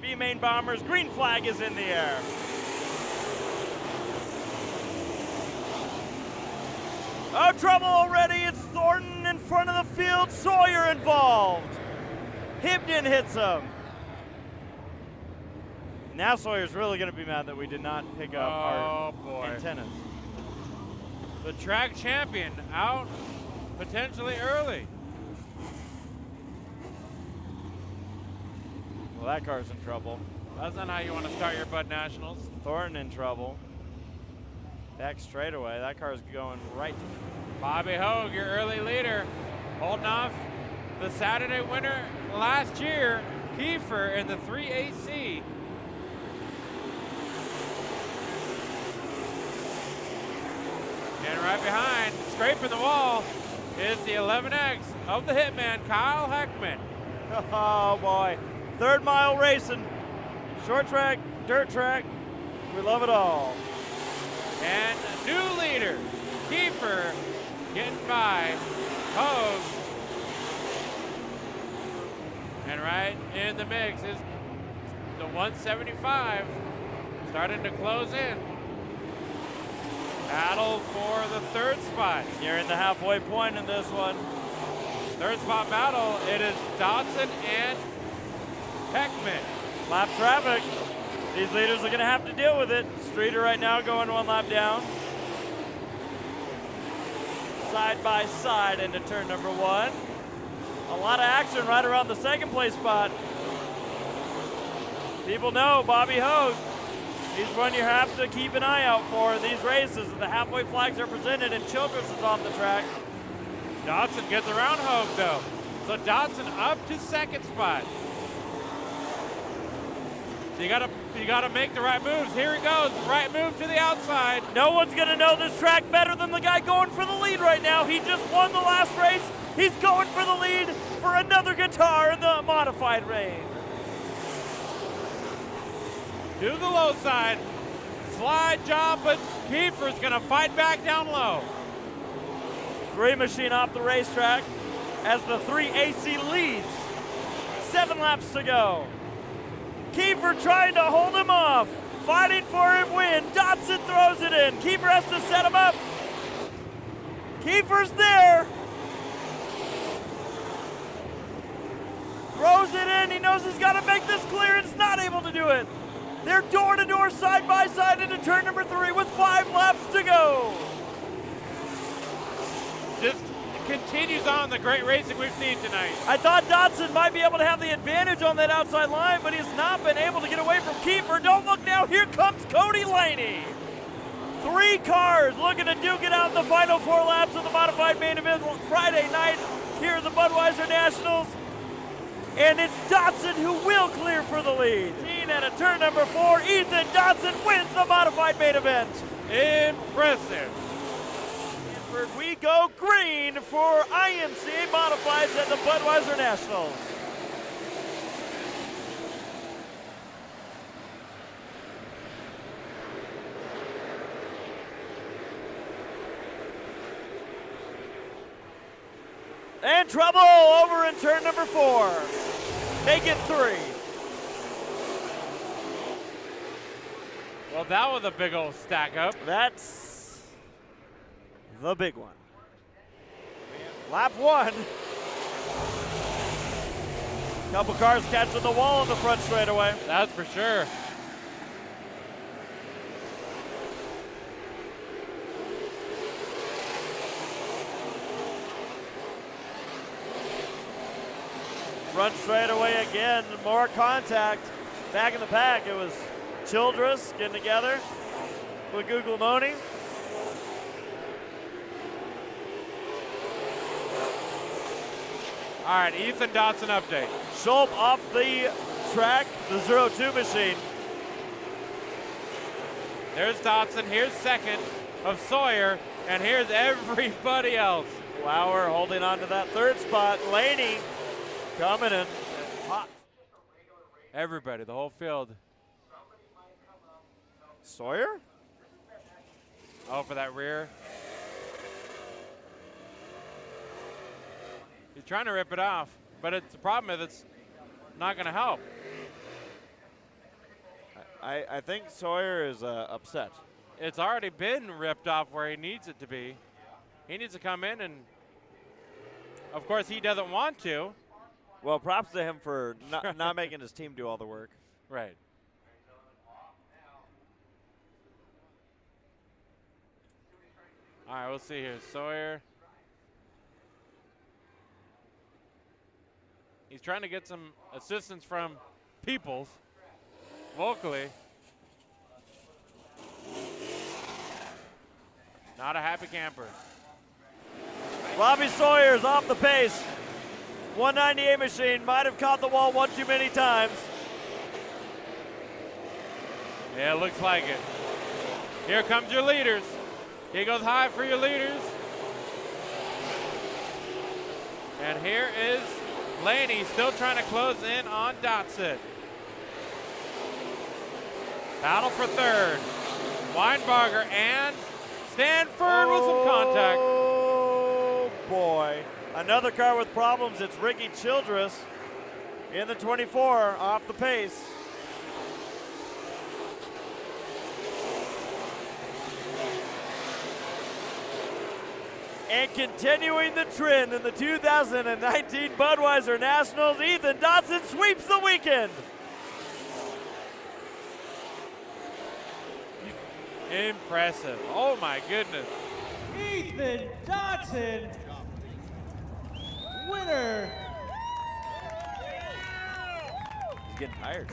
B main bombers. Green flag is in the air. Oh, trouble already. It's Thornton in front of the field. Sawyer involved. Hibden hits him. Now Sawyer's really going to be mad that we did not pick up our antennas. The track champion out potentially early. Well, that car's in trouble. That's not how you want to start your Bud Nationals. Thornton in trouble. Back straightaway. That car's going right. Bobby Hogue, your early leader, holding off the Saturday winner last year, Kiefer in the 3AC. And right behind, scraping the wall, is the 11X of the Hitman, Kyle Heckman. Oh boy. 3rd mile racing. Short track, dirt track. We love it all. And new leader, Kiefer, getting by Hogue. And right in the mix is the 175, starting to close in. Battle for the 3rd spot. You're in the halfway point in this one. 3rd spot battle, it is Dodson and Heckman. Lap traffic. These leaders are going to have to deal with it. Streeter right now going 1 lap down. Side by side into turn number 1. A lot of action right around the 2nd place spot. People know Bobby Hogue. He's one you have to keep an eye out for in these races. The halfway flags are presented and Childress is off the track. Dodson gets around Hogue though. So Dodson up to 2nd spot. So you gotta make the right moves. Here he goes, right move to the outside. No one's gonna know this track better than the guy going for the lead right now. He just won the last race. He's going for the lead for another guitar in the modified rain. To the low side, slide job, but Kiefer's gonna fight back down low. 3 machine off the racetrack as the 3AC leads. 7 laps to go. Kiefer trying to hold him off, fighting for him win. Dodson throws it in. Kiefer has to set him up. Kiefer's there. Throws it in. He knows he's got to make this clearance. Not able to do it. They're door to door, side by side into turn number 3 with 5 laps to go. Just continues on the great racing we've seen tonight. I thought Dodson might be able to have the advantage on that outside line, but he's not been able to get away from Kiefer. Don't look now, here comes Cody Laney. 3 cars looking to duke it out in the final 4 laps of the modified main event Friday night here at the Budweiser Nationals. And it's Dodson who will clear for the lead. And at turn number 4, Ethan Dodson wins the modified main event. Impressive. We go green for IMCA Modifieds at the Budweiser Nationals. And trouble over in turn number 4. Make it 3. Well, that was a big old stack up. That's the big one. Lap 1. Couple cars catching the wall on the front straightaway. That's for sure. Front straightaway again, more contact. Back in the pack, it was Childress getting together with Guglielmone. All right, Ethan Dodson update. Schulp off the track, the 02 machine. There's Dodson, here's 2nd of Sawyer, and here's everybody else. Lauer holding on to that 3rd spot. Laney coming in hot. Everybody, the whole field. Sawyer? Oh, for that rear. He's trying to rip it off, but the problem is it's not going to help. I think Sawyer is upset. It's already been ripped off where he needs it to be. He needs to come in, and of course he doesn't want to. Well, props to him for not making his team do all the work. Right. All right, we'll see here. Sawyer. He's trying to get some assistance from Peoples vocally. Not a happy camper. Robbie Sawyer's off the pace. 198 machine might have caught the wall one too many times. Yeah, it looks like it. Here comes your leaders. He goes high for your leaders. And here is Laney still trying to close in on Dotson. Battle for third. Weinbarger and Stanford with some contact. Oh boy. Another car with problems. It's Ricky Childress in the 24 off the pace. And continuing the trend in the 2019 Budweiser Nationals, Ethan Dotson sweeps the weekend. Impressive. Oh my goodness. Ethan Dotson, winner. He's getting tired.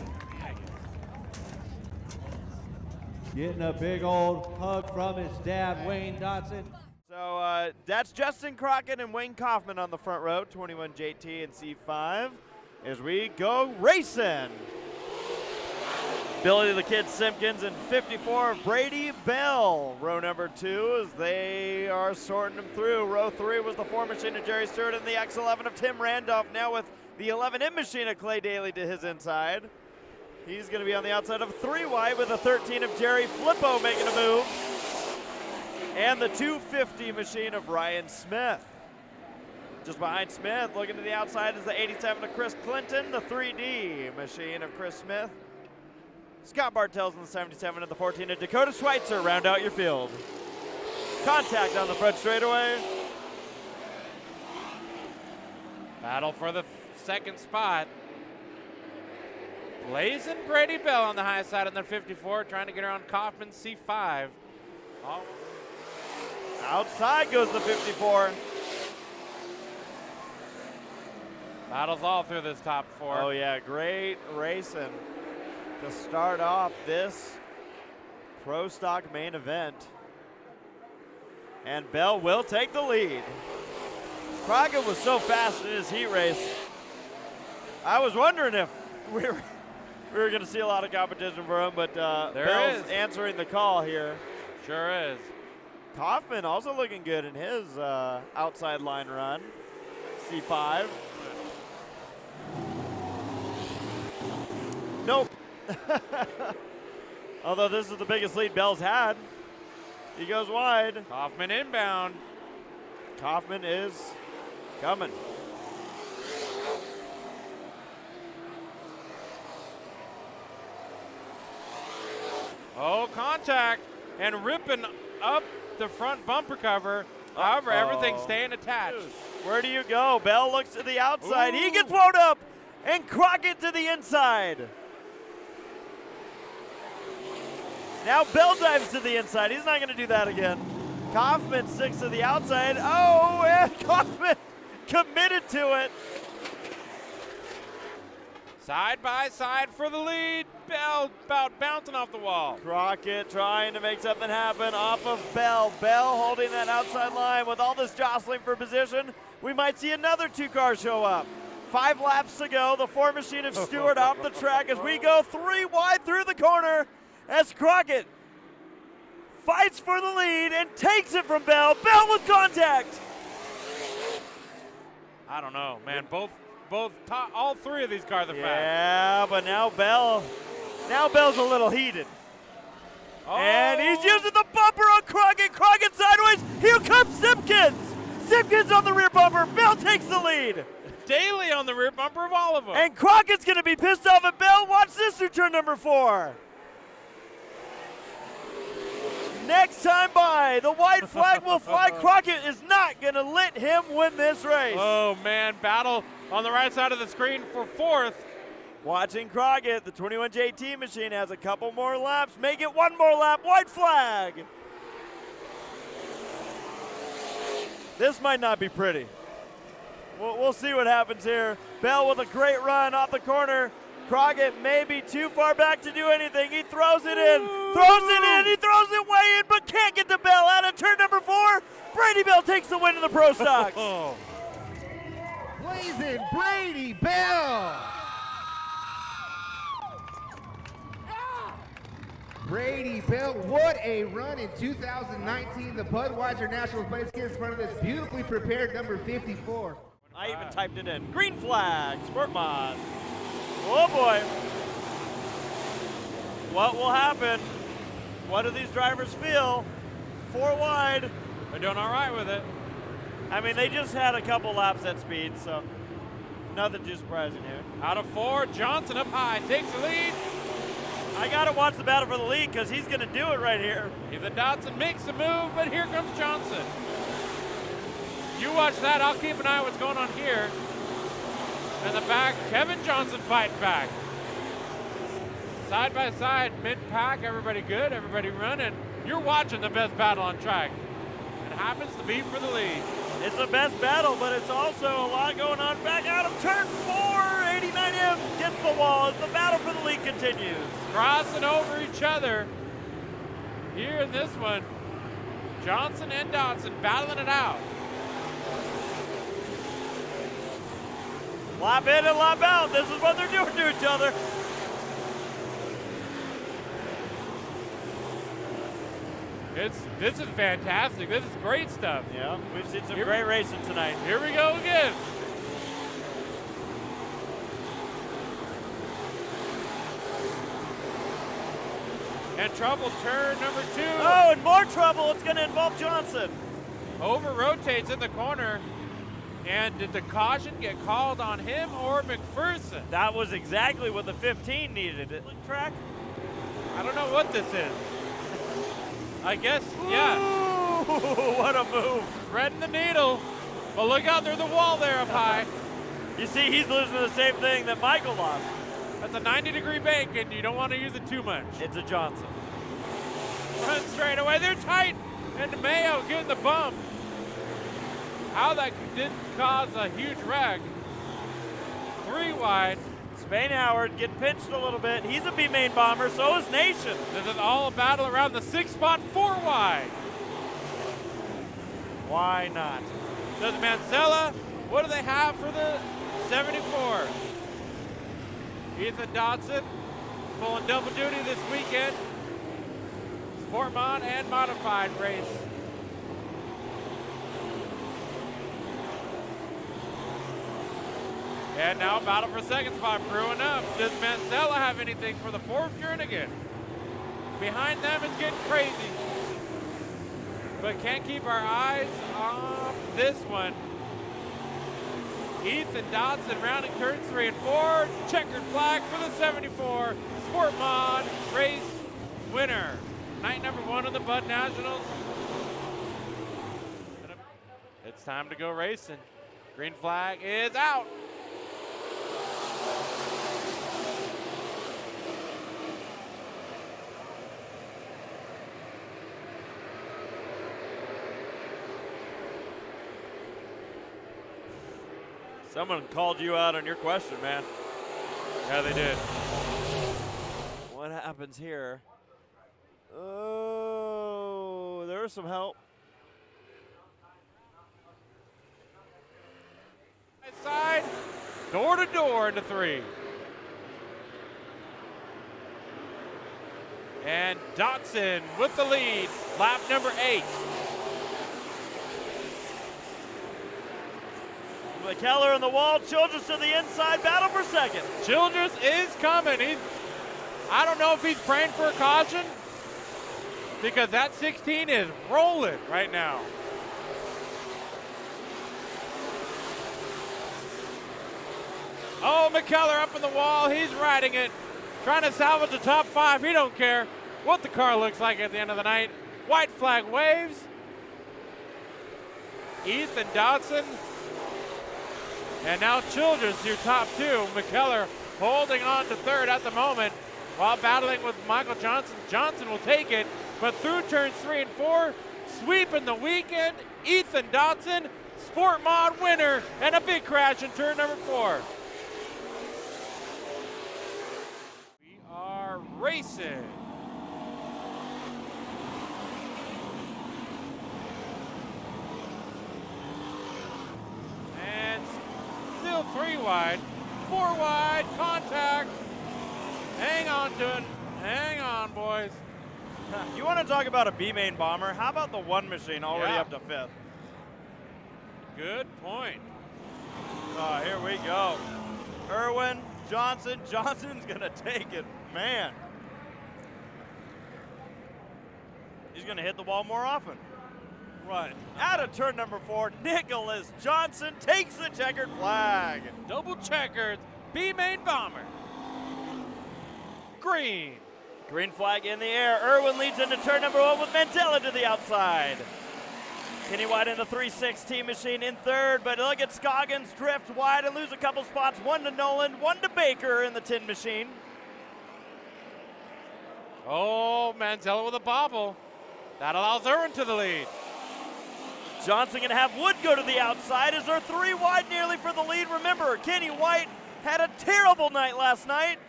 Getting a big old hug from his dad, Wayne Dotson. So that's Justin Crockett and Wayne Kaufman on the front row, 21 JT and C5, as we go racing. Billy the Kid Simpkins and 54 Brady Bell, row number 2, as they are sorting them through. Row 3 was the 4 machine of Jerry Stewart and the X11 of Tim Randolph, now with the 11 in machine of Clay Daly to his inside. He's going to be on the outside of 3 wide with a 13 of Jerry Flippo making a move. And the 250 machine of Ryan Smith. Just behind Smith, looking to the outside, is the 87 of Chris Clinton, the 3D machine of Chris Smith. Scott Bartels in the 77 and the 14 of Dakota Schweitzer round out your field. Contact on the front straightaway. Battle for the second spot. Blazing Brady Bell on the high side on the 54, trying to get around Kaufman C5. Oh. Outside goes the 54. Battles all through this top 4. Oh yeah, great racing to start off this Pro Stock main event. And Bell will take the lead. Crockett was so fast in his heat race. I was wondering if we were going to see a lot of competition for him, but Bell's answering the call here. Sure is. Kaufman also looking good in his outside line run. C5. Nope. Although this is the biggest lead Bell's had. He goes wide. Kaufman inbound. Kaufman is coming. Oh, contact and ripping up the front bumper cover. However, everything's staying attached. Where do you go? Bell looks to the outside. Ooh. He gets blown up, and Crockett to the inside. Now Bell dives to the inside. He's not going to do that again. Kaufman sticks to the outside. Oh, and Kaufman committed to it. Side by side for the lead. Bell about bouncing off the wall. Crockett trying to make something happen off of Bell. Bell holding that outside line. With all this jostling for position, we might see another 2 cars show up. 5 laps to go. The 4 machine of Stewart off the track as we go 3 wide through the corner as Crockett fights for the lead and takes it from Bell. Bell with contact. I don't know, man. All 3 of these cars are fast. Yeah, but now Bell's a little heated. Oh. And he's using the bumper on Crockett. Crockett sideways. Here comes Simpkins. Simpkins on the rear bumper. Bell takes the lead. Daly on the rear bumper of all of them. And Crockett's going to be pissed off at Bell. Watch this through turn number 4. Next time by, the white flag will fly. Crockett is not going to let him win this race. Oh, man, battle on the right side of the screen for fourth. Watching Crockett, the 21JT machine has a couple more laps. Make it one more lap, white flag. This might not be pretty. We'll see what happens here. Bell with a great run off the corner. Crockett may be too far back to do anything. He throws it in, he throws it way in, but can't get the Bell out of turn number 4. Brady Bell takes the win in the Pro Stocks. Blazing Brady Bell. Brady Bell, what a run in 2019. The Budweiser Nationals, but it's in front of this beautifully prepared number 54. I even typed it in. Green flag, sport mod. Oh boy. What will happen? What do these drivers feel? 4 wide. They're doing all right with it. I mean, they just had a couple laps at speed, so nothing too surprising here. Out of 4, Johnson up high, takes the lead. I gotta watch the battle for the lead because he's gonna do it right here. Either Dotson makes the move, but here comes Johnson. You watch that, I'll keep an eye on what's going on here. In the back, Kevin Johnson fighting back. Side by side, mid-pack, everybody good, everybody running. You're watching the best battle on track. It happens to be for the lead. It's the best battle, but it's also a lot going on back out of turn 4. 89M gets the wall as the battle for the lead continues. Crossing over each other. Here in this one, Johnson and Dotson battling it out. Lap in and lap out. This is what they're doing to each other. This is fantastic. This is great stuff. Yeah, we've seen some great racing tonight. Here we go again. And trouble, turn number 2. Oh, and more trouble. It's going to involve Johnson. Over rotates in the corner. And did the caution get called on him or McPherson? That was exactly what the 15 needed. Track? I don't know what this is. I guess, yeah. Ooh, what a move. Threading the needle. But look out, there's a wall there up high. You see, he's losing the same thing that Michael lost. That's a 90-degree bank, and you don't want to use it too much. It's a Johnson. Run straight away. They're tight. And Mayo getting the bump. How that didn't cause a huge wreck. 3 wide. Spain Howard getting pinched a little bit. He's a B-main bomber, so is Nation. This is all a battle around the 6th spot, 4 wide. Why not? Does Mancella, what do they have for the 74? Ethan Dotson pulling double duty this weekend. Sport mod and modified race. And now battle for 2nd spot brewing up. Does Mancella have anything for the 4th Jernigan? Behind them it's getting crazy. But can't keep our eyes off this one. Ethan Dotson rounding turns 3 and 4. Checkered flag for the 74. Sport mod race winner. Night number 1 of the Bud Nationals. It's time to go racing. Green flag is out. Someone called you out on your question, man. Yeah, they did. What happens here? Oh, there's some help. Side, door to door into 3. And Dotson with the lead, lap number 8. McKellar in the wall, Childress to the inside, battle for 2nd. Childress is coming. I don't know if he's praying for a caution because that 16 is rolling right now. Oh, McKellar up in the wall. He's riding it, trying to salvage the top 5. He don't care what the car looks like at the end of the night. White flag waves. Ethan Dodson. And now Childress, your top two. McKellar holding on to third at the moment while battling with Michael Johnson. Johnson will take it, but through turns 3 and 4, sweeping the weekend, Ethan Dodson, Sport Mod winner, and a big crash in turn number 4. We are racing. And still 3 wide, 4 wide, contact. Hang on to it. Hang on, boys. You want to talk about a B-main bomber? How about the one machine already Yeah. up to 5th? Good point. Oh, here we go. Irwin, Johnson. Johnson's going to take it. Man. He's going to hit the wall more often. Right. Out of turn number 4, Nicholas Johnson takes the checkered flag. Double checkered, B-main bomber. Green. Green flag in the air. Irwin leads into turn number 1 with Mandela to the outside. Kenny White in the 316 machine in third, but look at Scoggins drift wide and lose a couple spots. 1 to Nolan, 1 to Baker in the 10 machine. Oh, Manzella with a bobble. That allows Irwin to the lead. Johnson going to have Wood go to the outside as they're 3 wide nearly for the lead. Remember, Kenny White had a terrible night last night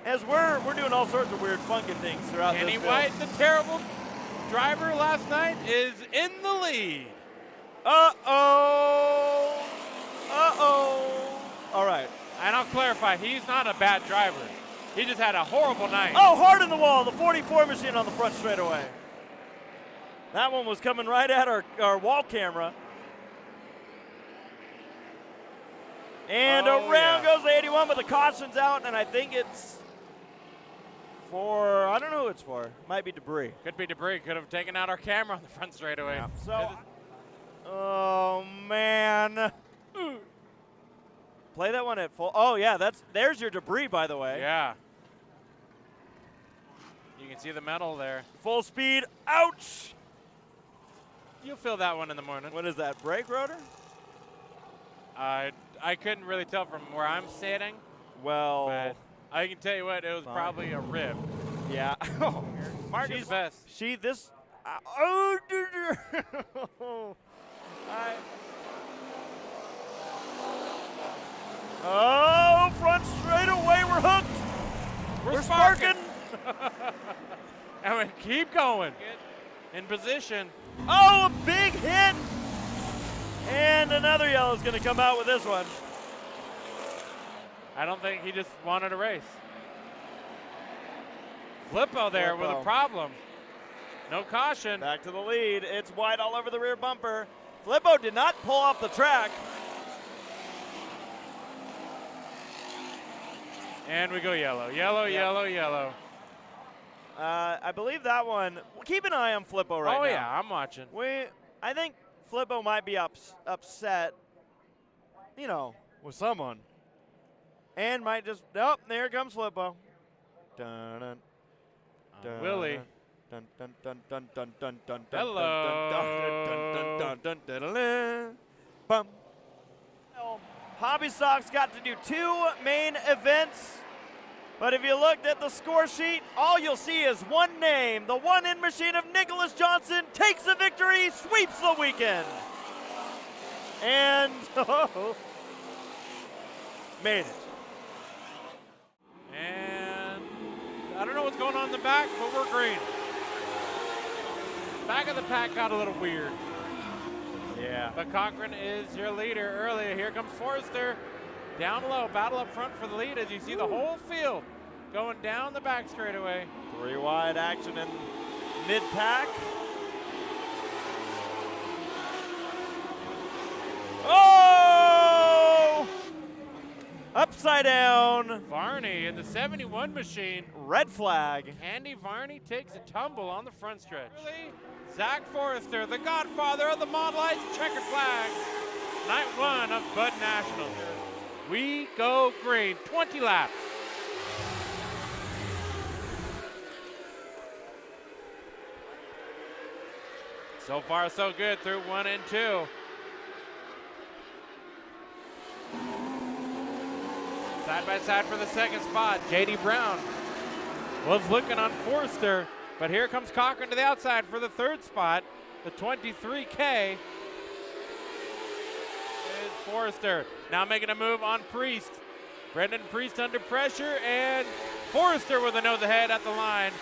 as we're doing all sorts of weird funkin' things throughout this Kenny film. White, the terrible driver last night, is in the lead. Uh-oh. Uh-oh. All right. And I'll clarify, he's not a bad driver. He just had a horrible night. Oh, hard in the wall. The 44 machine on the front straightaway. That one was coming right at our wall camera. And around goes the 81, but the caution's out, and I think it's for, I don't know who it's for. Might be debris. Could be debris. Could have taken out our camera on the front straightaway. Yeah. So, oh, man. Play that one at full. Oh, yeah, there's your debris, by the way. Yeah. You can see the metal there. Full speed. Ouch. You'll feel that one in the morning. What is that, brake rotor? I couldn't really tell from where I'm sitting. Well, But I can tell you what, it was probably a rib. yeah. Marcus Best. Front straightaway, we're hooked. We're sparking. And we keep going. In position. Oh, a big hit. And another yellow's going to come out with this one. I don't think he just wanted a race. Flippo there with a problem. No caution. Back to the lead. It's White all over the rear bumper. Flippo did not pull off the track. And we go yellow. Yellow, yellow, yellow. I believe that one. Keep an eye on Flippo right now. Oh, yeah, I'm watching. I think Flippo might be upset, with someone. And might just, nope, there comes Flippo. Dun, dun, dun, Willie. Dun, dun, dun, dun, dun, dun, dun, dun, Hello. dun, dun, dun, dun, dun, dun, bum. Well, Hobby Stock's got to do 2 main events. But if you looked at the score sheet, all you'll see is one name. The one-in machine of Nicholas Johnson takes the victory, sweeps the weekend. And made it. And I don't know what's going on in the back, but we're green. Back of the pack got a little weird. Yeah. But Cochran is your leader early. Here comes Forrester. Down low, battle up front for the lead as you see the whole field going down the back straightaway. 3 wide action in mid-pack. Oh! Upside down. Varney in the 71 machine. Red flag. Andy Varney takes a tumble on the front stretch. Zach Forrester, the godfather of the Model Ice checkered flag. Night 1 of Bud Nationals. We go green, 20 laps. So far, so good through 1 and 2. Side by side for the second spot. J.D. Brown was looking on Forster, but here comes Cochran to the outside for the third spot. The 23K is Forster. Now making a move on Priest. Brendan Priest under pressure, and Forster with a nose ahead at the line.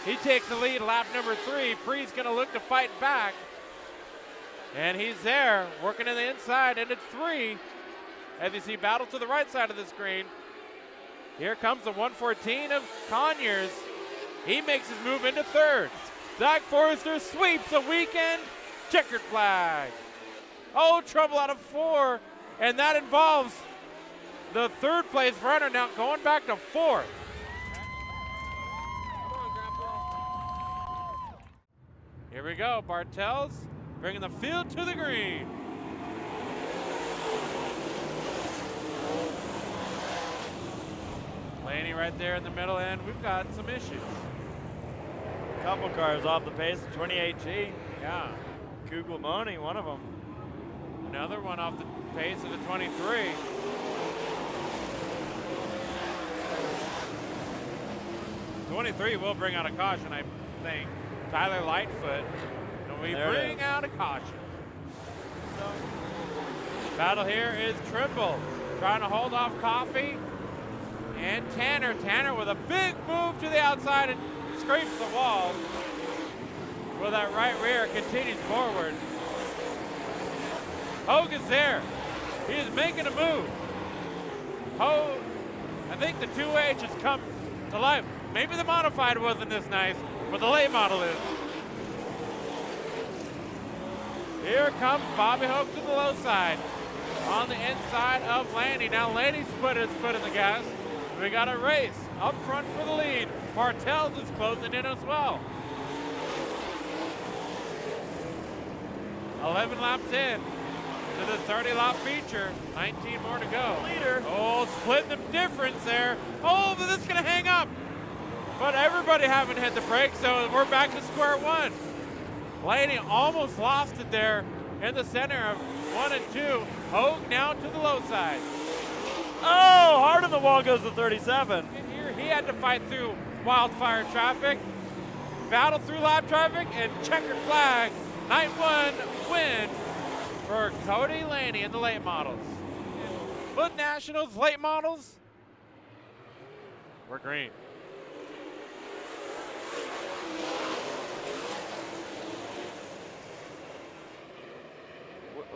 He takes the lead, lap number 3. Priest gonna look to fight back. And he's there, working in the inside into 3. As you see, battle to the right side of the screen. Here comes the 114 of Conyers. He makes his move into 3rd. Zach Forrester sweeps a weekend checkered flag. Oh, trouble out of 4, and that involves the 3rd place runner now going back to 4th. Here we go, Bartels bringing the field to the green. Laney right there in the middle, and we've got some issues. Couple cars off the pace, the 28G. Yeah. Kuglamoni, one of them. Another one off the pace of the 23. The 23 will bring out a caution, I think. Tyler Lightfoot will be bringing out a caution. So, battle here is Trimble trying to hold off Coffey and Tanner. Tanner with a big move to the outside and scrapes the wall. Well, that right rear continues forward. Hogue is there. He is making a move. Hogue, I think the 2H has come to life. Maybe the modified wasn't this nice, but the late model is. Here comes Bobby Hogue to the low side on the inside of Laney. Now Laney's put his foot in the gas. We got a race up front for the lead. Bartels is closing in as well. 11 laps in to the 30-lap feature. 19 more to go. Leader. Oh, splitting the difference there. Oh, but this is going to hang up. But everybody haven't hit the brakes, so we're back to square one. Laney almost lost it there in the center of 1 and 2. Hogue now to the low side. Oh, hard on the wall goes the 37. Here he had to fight through wildfire traffic, battle through lap traffic, and checkered flag. Night 1 win for Cody Laney in the late models. Bud Nationals late models, we're green.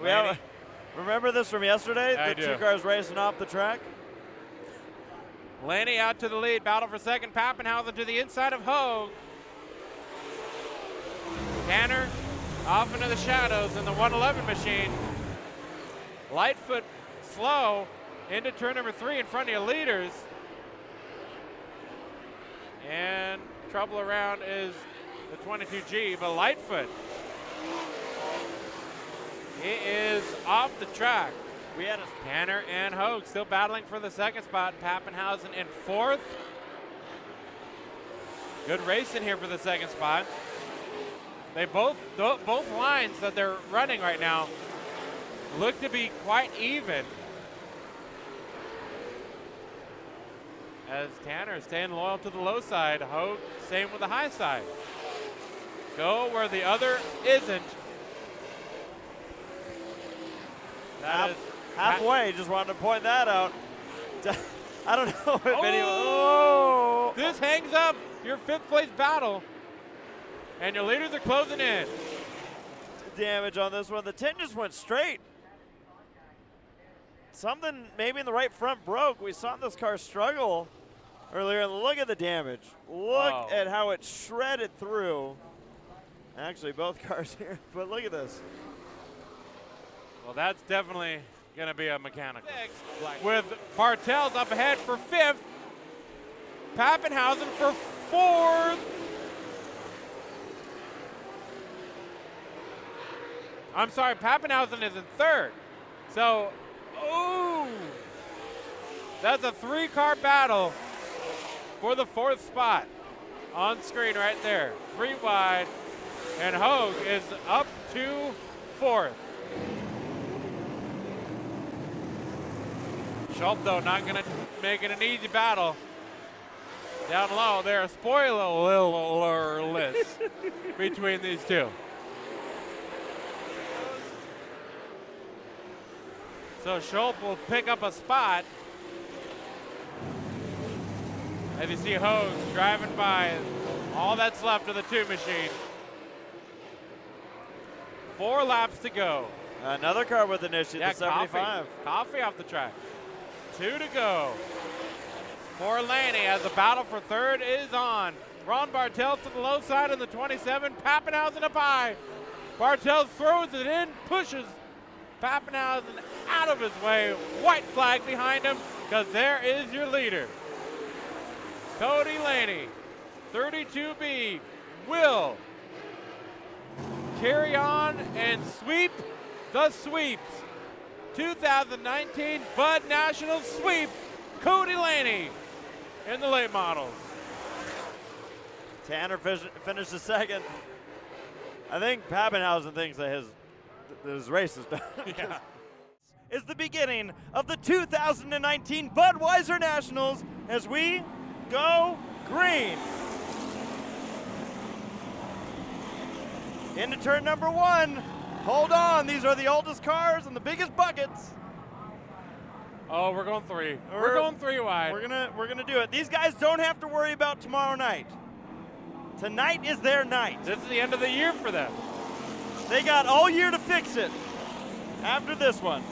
We have remember this from yesterday? I The do. 2 cars racing off the track? Laney out to the lead, battle for second. Pappenhausen to the inside of Hogue. Tanner off into the shadows in the 111 machine. Lightfoot slow into turn number 3 in front of your leaders. And trouble around is the 22G, but Lightfoot, he is off the track. We had Tanner and Hogue still battling for the second spot. Pappenhausen in 4th. Good racing here for the second spot. They both lines that they're running right now look to be quite even. As Tanner is staying loyal to the low side, Hogue staying with the high side. Go where the other isn't. halfway, just wanted to point that out. I don't know if anyone. Oh! This hangs up your 5th place battle, and your leaders are closing in. Damage on this one. The 10 just went straight. Something maybe in the right front broke. We saw this car struggle earlier, and look at the damage. Look at how it shredded through. Actually, both cars here, but look at this. Well, that's definitely going to be a mechanical. With Bartels up ahead for 5th. Pappenhausen for 4th. I'm sorry, Pappenhausen is in 3rd. So, ooh, that's a 3-car battle for the 4th spot on screen right there. 3 wide, And Hogue is up to 4th. Schultz, though, not going to make it an easy battle. Down low, they're spoilerless between these two. So Schultz will pick up a spot. As you see Hogue driving by, all that's left of the 2 machine. 4 laps to go. Another car with an issue, the 75. Coffee off the track. 2 to go. For Laney as the battle for 3rd is on. Ron Bartels to the low side in the 27. Pappenhausen up high. Bartels throws it in, pushes Pappenhausen out of his way. White flag behind him because there is your leader. Cody Laney, 32B, will carry on and sweep the sweeps. 2019 Bud Nationals sweep Cody Laney in the late models. Tanner finished 2nd. I think Pappenhausen thinks that his race is done. Yeah. Is the beginning of the 2019 Budweiser Nationals as we go green. Into turn number 1. Hold on, these are the oldest cars and the biggest buckets. Oh, we're going 3. We're going 3 wide. We're gonna do it. These guys don't have to worry about tomorrow night. Tonight is their night. This is the end of the year for them. They got all year to fix it after this one.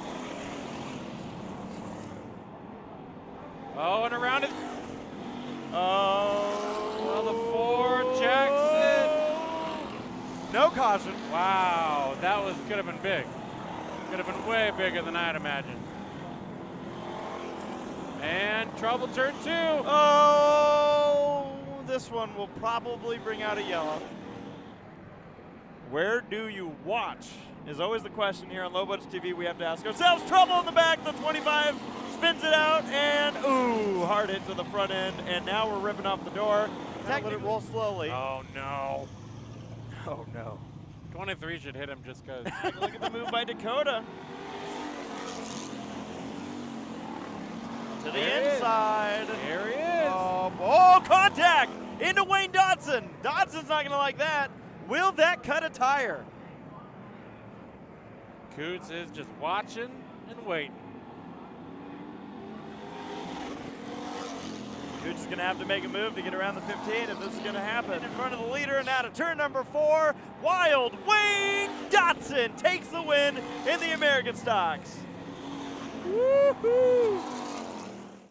Oh, and around it. Oh. Well, the 4 Jackson. No caution. Wow, that could have been big. Could have been way bigger than I'd imagined. And trouble turn 2. Oh, this one will probably bring out a yellow. Where do you watch is always the question here on Low Budget TV. We have to ask ourselves. Trouble in the back, the 25 spins it out, and ooh, hard hit to the front end, and now we're ripping off the door. Let it roll slowly. Oh, no. Oh, no. 23 should hit him just because. Look at the move by Dakota. To the inside. Here he is. Oh, contact into Wayne Dodson. Dodson's not going to like that. Will that cut a tire? Coots is just watching and waiting. Coots is going to have to make a move to get around the 15 if this is going to happen. In front of the leader and out of turn number 4, Wild Wayne Dodson takes the win in the American Stocks. Woohoo!